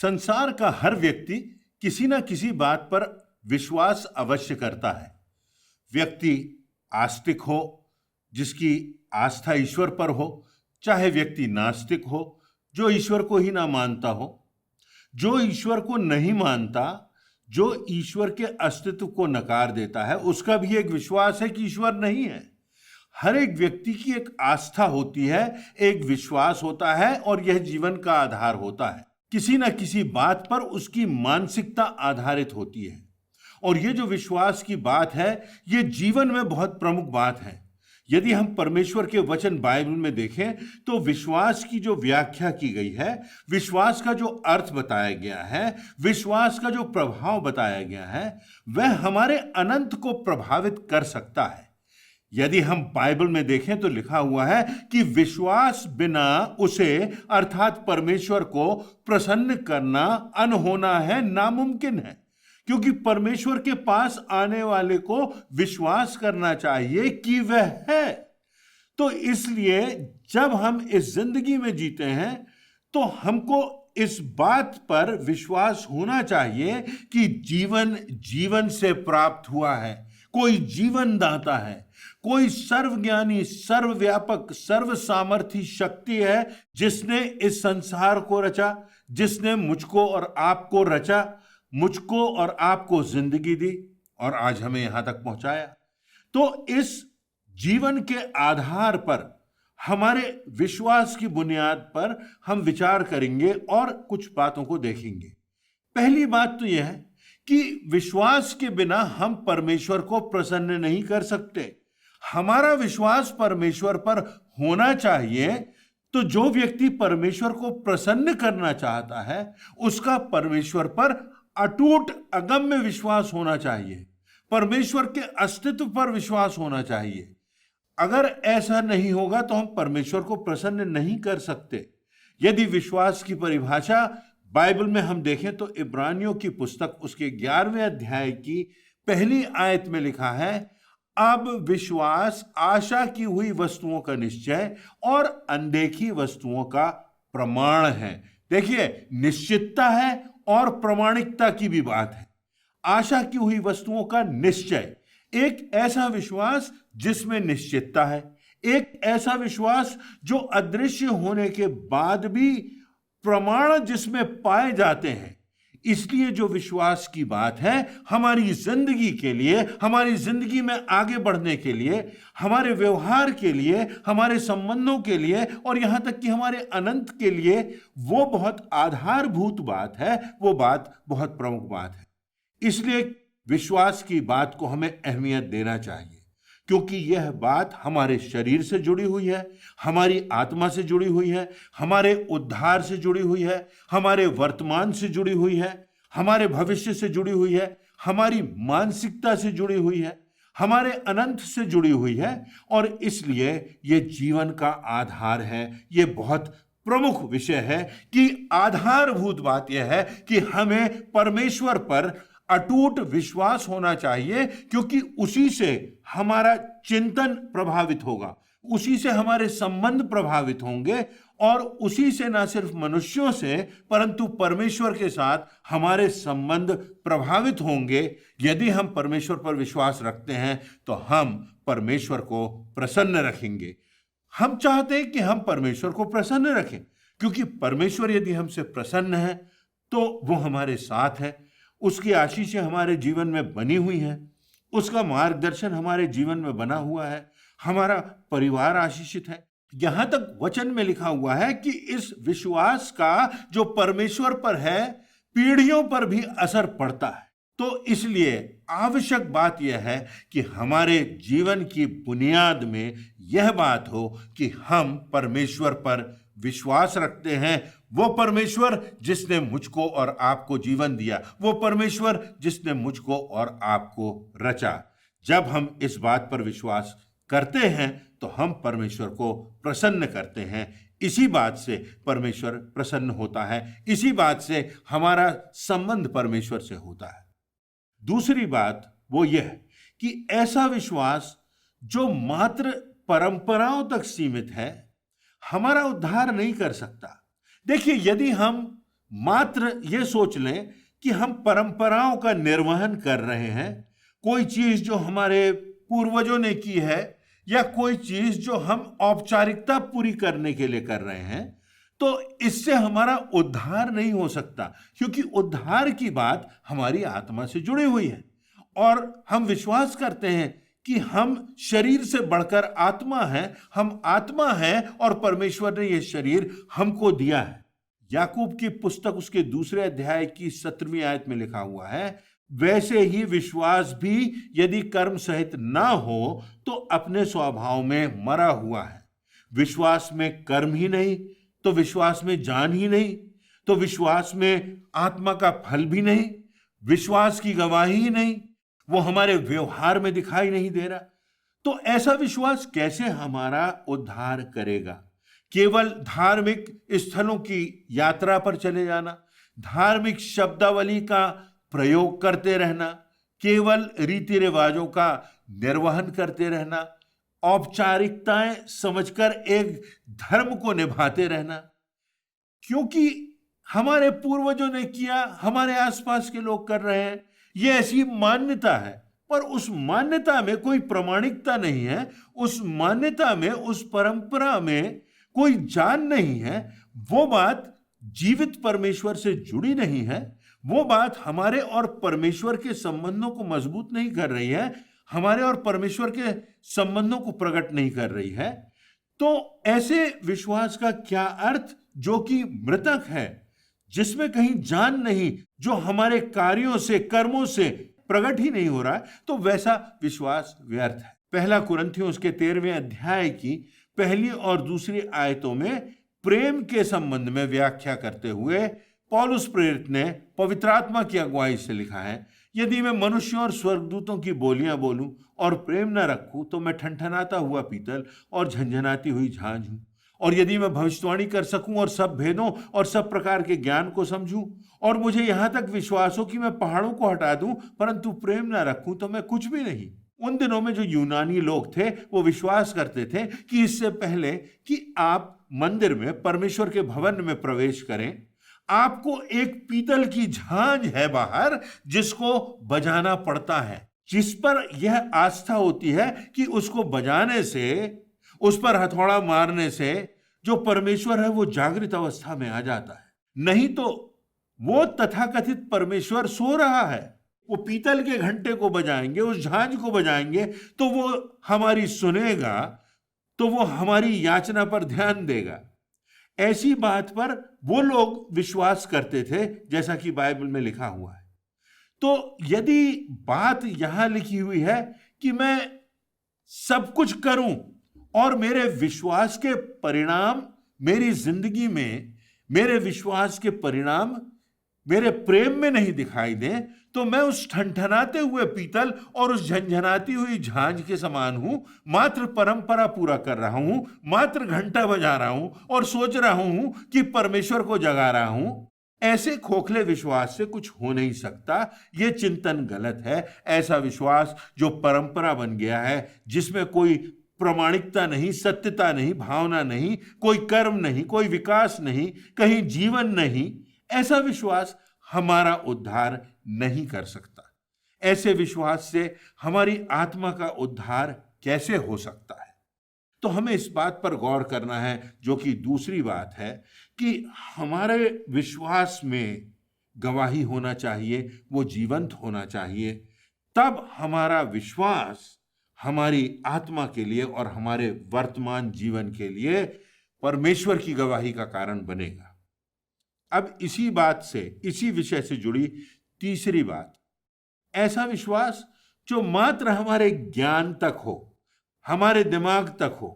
संसार का हर व्यक्ति किसी न किसी बात पर विश्वास अवश्य करता है। व्यक्ति आस्तिक हो, जिसकी आस्था ईश्वर पर हो, चाहे व्यक्ति नास्तिक हो, जो ईश्वर को ही ना मानता हो। जो ईश्वर को नहीं मानता, जो ईश्वर के अस्तित्व को नकार देता है, उसका भी एक विश्वास है कि ईश्वर नहीं है। हर एक व्यक्ति की एक आस्था होती है, एक विश्वास होता है, और यह जीवन का आधार होता है। किसी न किसी बात पर उसकी मानसिकता आधारित होती है, और ये जो विश्वास की बात है, ये जीवन में बहुत प्रमुख बात है। यदि हम परमेश्वर के वचन बाइबल में देखें तो विश्वास की जो व्याख्या की गई है, विश्वास का जो अर्थ बताया गया है, विश्वास का जो प्रभाव बताया गया है, वह हमारे अनंत को प्रभावित कर सकता है। यदि हम बाइबल में देखें तो लिखा हुआ है कि विश्वास बिना उसे अर्थात परमेश्वर को प्रसन्न करना अनहोना है, नामुमकिन है। क्योंकि परमेश्वर के पास आने वाले को विश्वास करना चाहिए कि वह है। तो इसलिए जब हम इस जिंदगी में जीते हैं तो हमको इस बात पर विश्वास होना चाहिए कि जीवन जीवन से प्राप्त हुआ है। कोई जीवन दाता है, कोई सर्वज्ञानी, सर्वव्यापक, सर्व सामर्थी शक्ति है जिसने इस संसार को रचा, जिसने मुझको और आपको रचा, मुझको और आपको जिंदगी दी और आज हमें यहां तक पहुंचाया। तो इस जीवन के आधार पर, हमारे विश्वास की बुनियाद पर हम विचार करेंगे और कुछ बातों को देखेंगे। पहली बात तो यह है कि विश्वास के बिना हम परमेश्वर को प्रसन्न नहीं कर सकते। हमारा विश्वास परमेश्वर पर होना चाहिए। तो जो व्यक्ति परमेश्वर को प्रसन्न करना चाहता है, उसका परमेश्वर पर अटूट अगम्य विश्वास होना चाहिए, परमेश्वर के अस्तित्व पर विश्वास होना चाहिए। अगर ऐसा नहीं होगा तो हम परमेश्वर को प्रसन्न नहीं कर सकते। यदि विश्वास की परिभाषा बाइबल में हम देखें तो इब्रानियों की पुस्तक उसके 11वें अध्याय की पहली आयत में लिखा है, अब विश्वास आशा की हुई वस्तुओं का निश्चय और अनदेखी वस्तुओं का प्रमाण है। देखिए, निश्चितता है और प्रमाणिकता की भी बात है। आशा की हुई वस्तुओं का निश्चय, एक ऐसा विश्वास जिसमें निश्चितता है, एक ऐसा विश्वास जो अदृश्य होने के बाद भी प्रमाण जिसमें पाए जाते हैं। इसलिए जो विश्वास की बात है, हमारी जिंदगी के लिए, हमारी जिंदगी में आगे बढ़ने के लिए, हमारे व्यवहार के लिए, हमारे संबंधों के लिए और यहां तक कि हमारे अनंत के लिए, वो बहुत आधारभूत बात है, वो बात बहुत प्रमुख बात है। इसलिए विश्वास की बात को हमें अहमियत देना चाहिए, क्योंकि यह बात हमारे शरीर से जुड़ी हुई है, हमारी आत्मा से जुड़ी हुई है, हमारे उद्धार से जुड़ी हुई है, हमारे वर्तमान से जुड़ी हुई है, हमारे भविष्य से जुड़ी हुई है, हमारी मानसिकता से जुड़ी हुई है, हमारे अनंत से जुड़ी हुई है। और इसलिए यह जीवन का आधार है। यह बहुत प्रमुख विषय है कि आधारभूत बात यह है कि हमें परमेश्वर पर अटूट विश्वास होना चाहिए, क्योंकि उसी से हमारा चिंतन प्रभावित होगा, उसी से हमारे संबंध प्रभावित होंगे और उसी से न सिर्फ मनुष्यों से परंतु परमेश्वर के साथ हमारे संबंध प्रभावित होंगे। यदि हम परमेश्वर पर विश्वास रखते हैं तो हम परमेश्वर को प्रसन्न रखेंगे। हम चाहते हैं कि हम परमेश्वर को प्रसन्न रखें, क्योंकि परमेश्वर यदि हमसे प्रसन्न है तो वो हमारे साथ है, उसकी आशीषें हमारे जीवन में बनी हुई हैं, उसका मार्गदर्शन हमारे जीवन में बना हुआ है, हमारा परिवार आशीषित है। यहां तक वचन में लिखा हुआ है कि इस विश्वास का जो परमेश्वर पर है, पीढ़ियों पर भी असर पड़ता है। तो इसलिए आवश्यक बात यह है कि हमारे जीवन की बुनियाद में यह बात हो कि हम परमेश्वर पर विश्वास रखते हैं। वो परमेश्वर जिसने मुझको और आपको जीवन दिया, वो परमेश्वर जिसने मुझको और आपको रचा। जब हम इस बात पर विश्वास करते हैं तो हम परमेश्वर को प्रसन्न करते हैं। इसी बात से परमेश्वर प्रसन्न होता है, इसी बात से हमारा संबंध परमेश्वर से होता है। दूसरी बात वो यह कि ऐसा विश्वास जो मात्र परंपराओं तक सीमित है, हमारा उद्धार नहीं कर सकता। देखिए, यदि हम मात्र ये सोच लें कि हम परंपराओं का निर्वहन कर रहे हैं, कोई चीज जो हमारे पूर्वजों ने की है या कोई चीज जो हम औपचारिकता पूरी करने के लिए कर रहे हैं, तो इससे हमारा उद्धार नहीं हो सकता, क्योंकि उद्धार की बात हमारी आत्मा से जुड़ी हुई है। और हम विश्वास करते हैं कि हम शरीर से बढ़कर आत्मा है, हम आत्मा है और परमेश्वर ने यह शरीर हमको दिया है। याकूब की पुस्तक उसके 2 अध्याय की 17वीं आयत में लिखा हुआ है, वैसे ही विश्वास भी यदि कर्म सहित ना हो तो अपने स्वभाव में मरा हुआ है। विश्वास में कर्म ही नहीं तो विश्वास में जान ही नहीं, तो विश्वास में आत्मा का फल भी नहीं, विश्वास की गवाही ही नहीं, वो हमारे व्यवहार में दिखाई नहीं दे रहा। तो ऐसा विश्वास कैसे हमारा उद्धार करेगा? केवल धार्मिक स्थलों की यात्रा पर चले जाना, धार्मिक शब्दावली का प्रयोग करते रहना, केवल रीति रिवाजों का निर्वहन करते रहना, औपचारिकताएं समझकर एक धर्म को निभाते रहना, क्योंकि हमारे पूर्वजों ने किया, हमारे आसपास के लोग कर रहे हैं, ये ऐसी मान्यता है। पर उस मान्यता में कोई प्रामाणिकता नहीं है, उस मान्यता में, उस परंपरा में कोई जान नहीं है। वो बात जीवित परमेश्वर से जुड़ी नहीं है, वो बात हमारे और परमेश्वर के संबंधों को मजबूत नहीं कर रही है, हमारे और परमेश्वर के संबंधों को प्रकट नहीं कर रही है। तो ऐसे विश्वास का क्या अर्थ जो कि मृतक है, जिसमें कहीं जान नहीं, जो हमारे कार्यों से, कर्मों से प्रकट ही नहीं हो रहा है, तो वैसा विश्वास व्यर्थ है। 1 कुरिन्थियों उसके 13वें अध्याय की 1 और 2 आयतों में प्रेम के संबंध में व्याख्या करते हुए पौलुस प्रेरित ने पवित्र आत्मा की अगुवाई से लिखा है, यदि मैं मनुष्यों और स्वर्गदूतों की बोलियां बोलूं और प्रेम न रखूं तो मैं ठनठनाता हुआ पीतल और झंझनाती हुई झांझ हूं। और यदि मैं भविष्यवाणी कर सकूं और सब भेदों और सब प्रकार के ज्ञान को समझूं, और मुझे यहां तक विश्वास हो कि मैं पहाड़ों को हटा दूं, परंतु प्रेम न रखूं तो मैं कुछ भी नहीं। उन दिनों में जो यूनानी लोग थे वो विश्वास करते थे कि इससे पहले कि आप मंदिर में, परमेश्वर के भवन में प्रवेश करें, आपको एक पीतल की झांझ है बाहर जिसको बजाना पड़ता है, जिस पर यह आस्था होती है कि उसको बजाने से, उस पर हथौड़ा मारने से जो परमेश्वर है वो जागृत अवस्था में आ जाता है। नहीं तो वो तथाकथित परमेश्वर सो रहा है। वो पीतल के घंटे को बजाएंगे, उस झांझ को बजाएंगे, तो वो हमारी सुनेगा, तो वो हमारी याचना पर ध्यान देगा। ऐसी बात पर वो लोग विश्वास करते थे, जैसा कि बाइबल में लिखा हुआ है। तो यदि बात यहां लिखी हुई है कि मैं सब कुछ करूं और मेरे विश्वास के परिणाम मेरी जिंदगी में, मेरे विश्वास के परिणाम मेरे प्रेम में नहीं दिखाई दें, तो मैं उस ठनठनाते हुए पीतल और उस झंझनाती हुई झांझ के समान हूं। मात्र परंपरा पूरा कर रहा हूं, मात्र घंटा बजा रहा हूं और सोच रहा हूं कि परमेश्वर को जगा रहा हूं। ऐसे खोखले विश्वास से कुछ हो नहीं सकता। यह चिंतन गलत है। ऐसा विश्वास जो परंपरा बन गया है, जिसमें कोई प्रामाणिकता नहीं, सत्यता नहीं, भावना नहीं, कोई कर्म नहीं, कोई विकास नहीं, कहीं जीवन नहीं, ऐसा विश्वास हमारा उद्धार नहीं कर सकता। ऐसे विश्वास से हमारी आत्मा का उद्धार कैसे हो सकता है? तो हमें इस बात पर गौर करना है, जो कि दूसरी बात है, कि हमारे विश्वास में गवाही होना चाहिए, वो जीवंत होना चाहिए। तब हमारा विश्वास हमारी आत्मा के लिए और हमारे वर्तमान जीवन के लिए परमेश्वर की गवाही का कारण बनेगा। अब इसी बात से, इसी विषय से जुड़ी तीसरी बात, ऐसा विश्वास जो मात्र हमारे ज्ञान तक हो, हमारे दिमाग तक हो,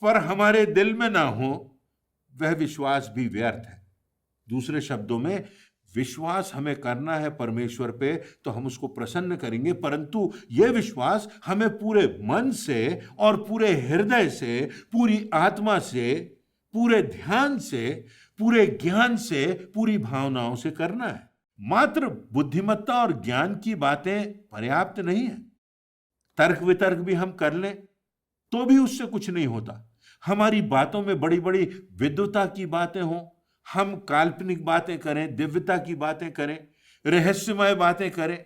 पर हमारे दिल में ना हो, वह विश्वास भी व्यर्थ है। दूसरे शब्दों में, विश्वास हमें करना है परमेश्वर पे तो हम उसको प्रसन्न करेंगे, परंतु यह विश्वास हमें पूरे मन से और पूरे हृदय से, पूरी आत्मा से, पूरे ध्यान से, पूरे ज्ञान से, पूरी भावनाओं से करना है। मात्र बुद्धिमत्ता और ज्ञान की बातें पर्याप्त नहीं है। तर्क वितर्क भी हम कर लें तो भी उससे कुछ नहीं होता। हमारी बातों में बड़ी बड़ी विद्वता की बातें हों, हम काल्पनिक बातें करें, दिव्यता की बातें करें, रहस्यमय बातें करें,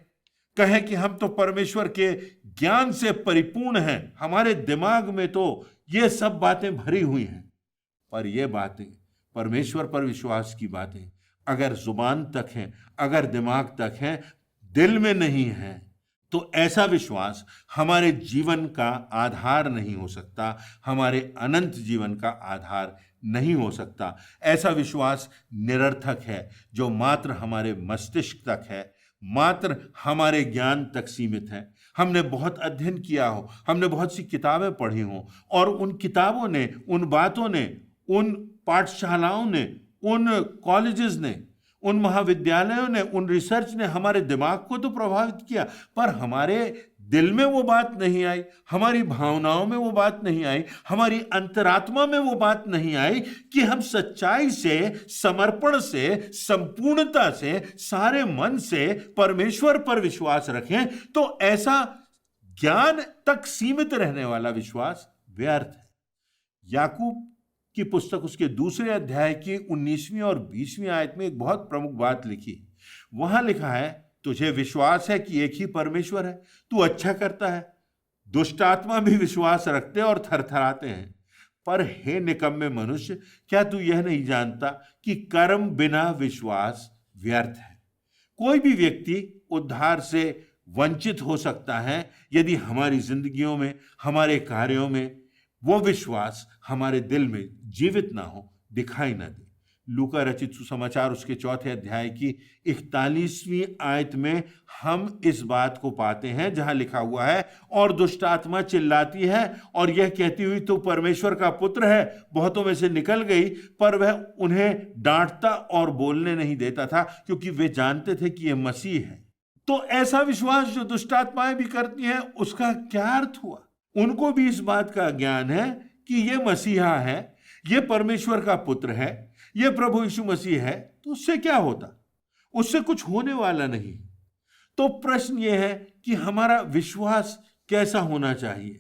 कहें कि हम तो परमेश्वर के ज्ञान से परिपूर्ण हैं, हमारे दिमाग में तो ये सब बातें भरी हुई हैं, पर ये बातें, परमेश्वर पर विश्वास की बातें अगर जुबान तक हैं, अगर दिमाग तक हैं, दिल में नहीं है, तो ऐसा विश्वास हमारे जीवन का आधार नहीं हो सकता, हमारे अनंत जीवन का आधार नहीं हो सकता। ऐसा विश्वास निरर्थक है जो मात्र हमारे मस्तिष्क तक है, मात्र हमारे ज्ञान तक सीमित है। हमने बहुत अध्ययन किया हो, हमने बहुत सी किताबें पढ़ी हों, और उन किताबों ने, उन बातों ने, उन पाठशालाओं ने, उन कॉलेजेस ने, उन महाविद्यालयों ने, उन रिसर्च ने हमारे दिमाग को तो प्रभावित किया, पर हमारे दिल में वो बात नहीं आई, हमारी भावनाओं में वो बात नहीं आई, हमारी अंतरात्मा में वो बात नहीं आई कि हम सच्चाई से, समर्पण से, संपूर्णता से, सारे मन से परमेश्वर पर विश्वास रखें। तो ऐसा ज्ञान तक सीमित रहने वाला विश्वास व्यर्थ है। याकूब की पुस्तक उसके दूसरे अध्याय की 19वीं और 20वीं आयत में एक बहुत प्रमुख बात लिखी। वहां लिखा है, तुझे विश्वास है कि एक ही परमेश्वर है, तू अच्छा करता है। दुष्ट आत्मा भी विश्वास रखते और थरथराते हैं। पर हे निकम्मे मनुष्य, क्या तू यह नहीं जानता कि कर्म बिना विश्वास व्यर्थ है? कोई भी व्यक्ति उद्धार से वंचित हो सकता है यदि हमारी जिंदगियों में, हमारे कार्यों में वो विश्वास हमारे दिल में जीवित ना हो, दिखाई ना दे। लूका रचित सुसमाचार उसके 4 अध्याय की 41वीं आयत में हम इस बात को पाते हैं, जहां लिखा हुआ है, और दुष्ट आत्मा चिल्लाती है और यह कहती हुई तो परमेश्वर का पुत्र है, बहुतों में से निकल गई, पर वह उन्हें डांटता और बोलने नहीं देता था, क्योंकि वे जानते थे कि यह मसीह है। तो ऐसा विश्वास जो दुष्ट आत्माएं भी करती हैं, उसका क्या अर्थ हुआ? उनको भी इस बात का ज्ञान है कि यह मसीहा है, यह परमेश्वर का पुत्र है, यह प्रभु यीशु मसीह है, तो उससे क्या होता? उससे कुछ होने वाला नहीं। तो प्रश्न यह है कि हमारा विश्वास कैसा होना चाहिए?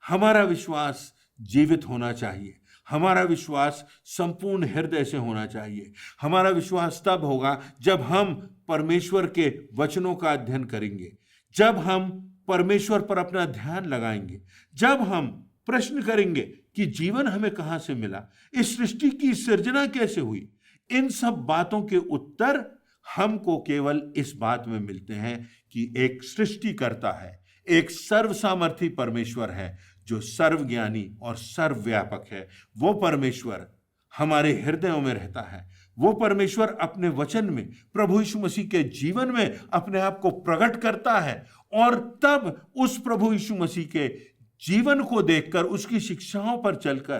हमारा विश्वास जीवित होना चाहिए, हमारा विश्वास संपूर्ण हृदय से होना चाहिए। हमारा विश्वास तब होगा जब हम परमेश्वर के वचनों का अध्ययन करेंगे, जब हम परमेश्वर पर अपना ध्यान लगाएंगे, जब हम प्रश्न करेंगे कि जीवन हमें कहां से मिला, इस सृष्टि की सृजना कैसे हुई। इन सब बातों के उत्तर हमको केवल इस बात में मिलते हैं कि एक सृष्टिकर्ता है, एक सर्वसामर्थी परमेश्वर है जो सर्वज्ञानी और सर्वव्यापक है। वो परमेश्वर हमारे हृदयों में रहता है। वो परमेश्वर अपने वचन में, प्रभु यीशु मसीह के जीवन में अपने आप को प्रकट करता है, और तब उस प्रभु यीशु मसीह के जीवन को देखकर, उसकी शिक्षाओं पर चलकर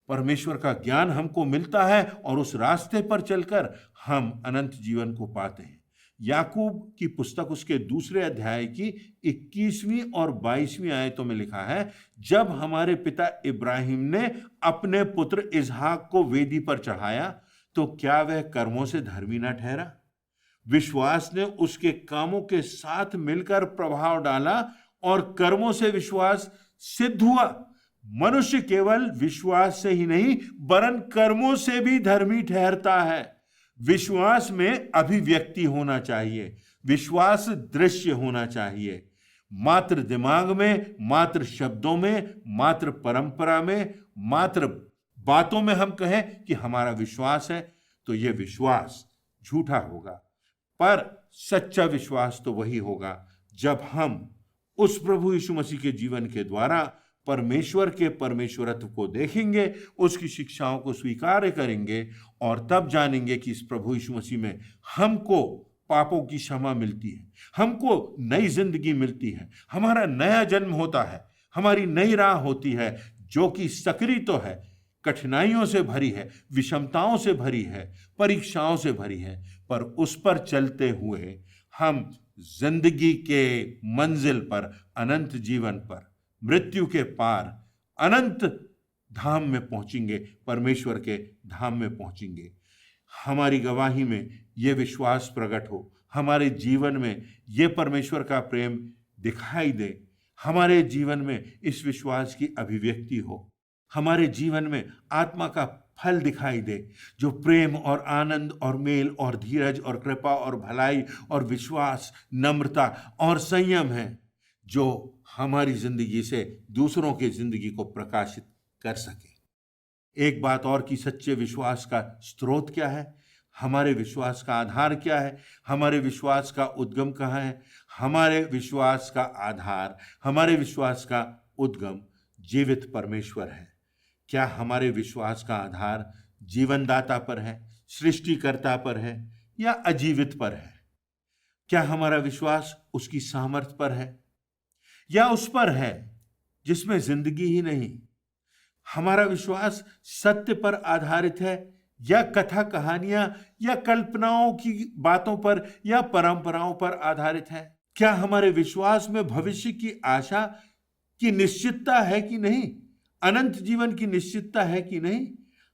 परमेश्वर का ज्ञान हमको मिलता है, और उस रास्ते पर चलकर हम अनंत जीवन को पाते हैं। याकूब की पुस्तक उसके दूसरे अध्याय की 21वीं और 22वीं आयतों में लिखा है, जब हमारे पिता इब्राहिम ने अपने पुत्र इसहाक को वेदी पर चढ़ाया, तो क्या वह कर्मों से धर्मी ना ठहरा? विश्वास ने उसके कामों के साथ मिलकर प्रभाव डाला, और कर्मों से विश्वास सिद्ध हुआ। मनुष्य केवल विश्वास से ही नहीं, वरन कर्मों से भी धर्मी ठहरता है। विश्वास में अभिव्यक्ति होना चाहिए, विश्वास दृश्य होना चाहिए। मात्र दिमाग में, मात्र शब्दों में, मात्र परंपरा में, मात्र बातों में हम कहें कि हमारा विश्वास है, तो यह विश्वास झूठा होगा। पर सच्चा विश्वास तो वही होगा जब हम उस प्रभु यीशु मसीह के जीवन के द्वारा परमेश्वर के परमेश्वरत्व को देखेंगे, उसकी शिक्षाओं को स्वीकार करेंगे, और तब जानेंगे कि इस प्रभु यीशु मसीह में हमको पापों की क्षमा मिलती है, हमको नई जिंदगी मिलती है, हमारा नया जन्म होता है, हमारी नई राह होती है, जो कि सकरी तो है, कठिनाइयों से भरी है, विषमताओं से भरी है, परीक्षाओं से भरी है, पर उस पर चलते हुए हम जिंदगी के मंजिल पर, अनंत जीवन पर, मृत्यु के पार अनंत धाम में पहुंचेंगे, परमेश्वर के धाम में पहुंचेंगे। हमारी गवाही में यह विश्वास प्रकट हो, हमारे जीवन में यह परमेश्वर का प्रेम दिखाई दे, हमारे जीवन में इस विश्वास की अभिव्यक्ति हो, हमारे जीवन में आत्मा का फल दिखाई दे, जो प्रेम और आनंद और मेल और धीरज और कृपा और भलाई और विश्वास, नम्रता और संयम है, जो हमारी जिंदगी से दूसरों की जिंदगी को प्रकाशित कर सके। एक बात और कि सच्चे विश्वास का स्रोत क्या है, हमारे विश्वास का आधार क्या है, हमारे विश्वास का उद्गम कहाँ है। हमारे विश्वास का आधार, हमारे विश्वास का उद्गम जीवित परमेश्वर है। क्या हमारे विश्वास का आधार जीवनदाता पर है, सृष्टिकर्ता पर है, या अजीवित पर है? क्या हमारा विश्वास उसकी सामर्थ्य पर है, या उस पर है जिसमें जिंदगी ही नहीं? हमारा विश्वास सत्य पर आधारित है, या कथा कहानियां या कल्पनाओं की बातों पर या परंपराओं पर आधारित है? क्या हमारे विश्वास में भविष्य की आशा की निश्चितता है कि नहीं, अनंत जीवन की निश्चितता है कि नहीं,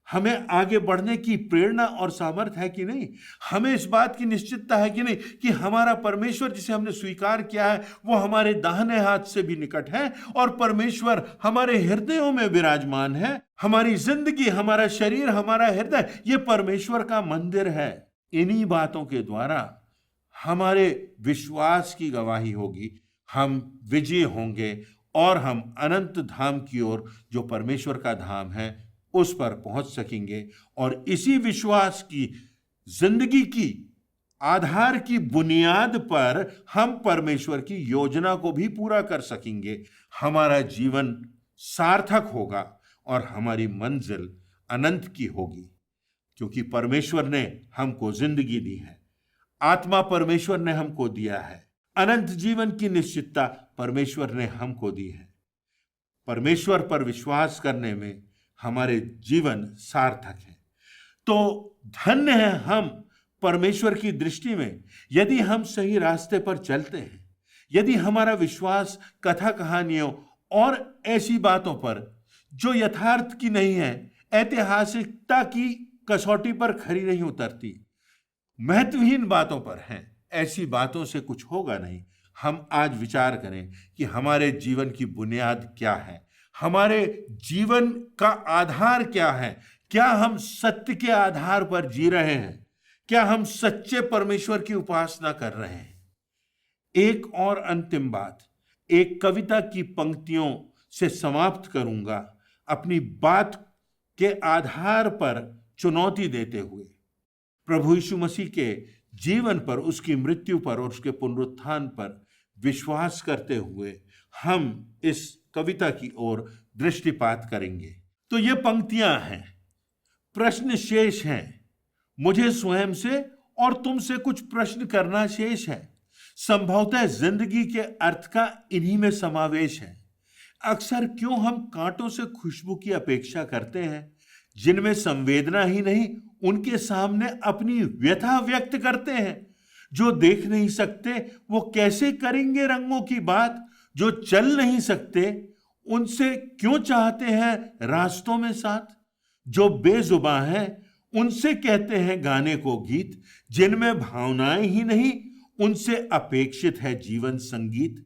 हमें आगे बढ़ने की प्रेरणा और सामर्थ्य है कि नहीं, हमें इस बात की निश्चितता है कि नहीं कि हमारा परमेश्वर जिसे हमने स्वीकार किया है वो हमारे दाहिने हाथ से भी निकट है और परमेश्वर हमारे हृदयों में विराजमान है। हमारी जिंदगी, हमारा शरीर, हमारा हृदय, ये परमेश्वर का मंदिर है। इन्हीं बातों के द्वारा हमारे विश्वास की गवाही होगी, हम विजयी होंगे और हम अनंत धाम की ओर, जो परमेश्वर का धाम है, उस पर पहुंच सकेंगे। और इसी विश्वास की जिंदगी की आधार की बुनियाद पर हम परमेश्वर की योजना को भी पूरा कर सकेंगे। हमारा जीवन सार्थक होगा और हमारी मंजिल अनंत की होगी, क्योंकि परमेश्वर ने हमको जिंदगी दी है, आत्मा परमेश्वर ने हमको दिया है, अनंत जीवन की निश्चितता परमेश्वर ने हमको दी है। परमेश्वर पर विश्वास करने में हमारे जीवन सार्थक है। तो धन्य है हम परमेश्वर की दृष्टि में यदि हम सही रास्ते पर चलते हैं, यदि हमारा विश्वास कथा कहानियों और ऐसी बातों पर जो यथार्थ की नहीं है, ऐतिहासिकता की कसौटी पर खरी नहीं उतरती, महत्वहीन बातों पर हैं, ऐसी बातों से कुछ होगा नहीं। हम आज विचार करें कि हमारे जीवन की बुनियाद क्या है, हमारे जीवन का आधार क्या है। क्या हम सत्य के आधार पर जी रहे हैं? क्या हम सच्चे परमेश्वर की उपासना कर रहे हैं? एक और अंतिम बात, एक कविता की पंक्तियों से समाप्त करूंगा, अपनी बात के आधार पर चुनौती देते हुए। प्रभु यीशु मसीह के जीवन पर, उसकी मृत्यु पर और उसके पुनरुत्थान पर विश्वास करते हुए हम इस कविता की ओर दृष्टिपात करेंगे। तो ये पंक्तियां हैं, प्रश्न शेष हैं, मुझे स्वयं से और तुमसे कुछ प्रश्न करना शेष है। संभवतः जिंदगी के अर्थ का इन्हीं में समावेश है। अक्सर क्यों हम कांटों से खुशबू की अपेक्षा करते हैं, जिनमें संवेदना ही नहीं, उनके सामने अपनी व्यथा व्यक्त करते हैं। जो देख नहीं सकते वो कैसे करेंगे रंगों की बात, जो चल नहीं सकते उनसे क्यों चाहते हैं रास्तों में साथ, जो बेजुबान हैं उनसे कहते हैं गाने को गीत, जिनमें भावनाएं ही नहीं उनसे अपेक्षित है जीवन संगीत।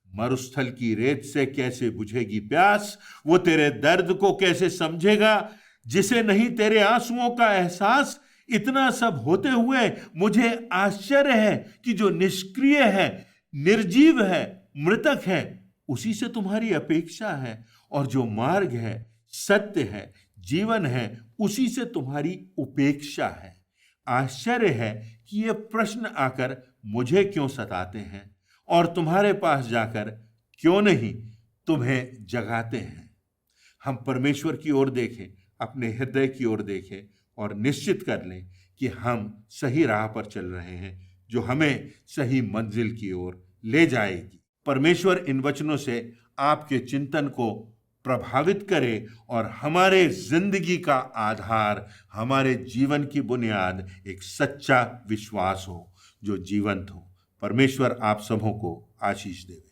मरुस्थल की रेत से कैसे बुझेगी प्यास, वो तेरे दर्द को कैसे समझेगा, जिसे नहीं तेरे आंसुओं का एहसास। इतना सब होते हुए मुझे आश्चर्य है कि जो निष्क्रिय है, निर्जीव है, मृतक है, उसी से तुम्हारी अपेक्षा है, और जो मार्ग है, सत्य है, जीवन है, उसी से तुम्हारी उपेक्षा है। आश्चर्य है कि ये प्रश्न आकर मुझे क्यों सताते हैं और तुम्हारे पास जाकर क्यों नहीं तुम्हें जगाते हैं। हम परमेश्वर की ओर देखें, अपने हृदय की ओर देखें और निश्चित कर लें कि हम सही राह पर चल रहे हैं, जो हमें सही मंजिल की ओर ले जाएगी। परमेश्वर इन वचनों से आपके चिंतन को प्रभावित करे और हमारे जिंदगी का आधार, हमारे जीवन की बुनियाद एक सच्चा विश्वास हो जो जीवंत हो। परमेश्वर आप सबों को आशीष दे।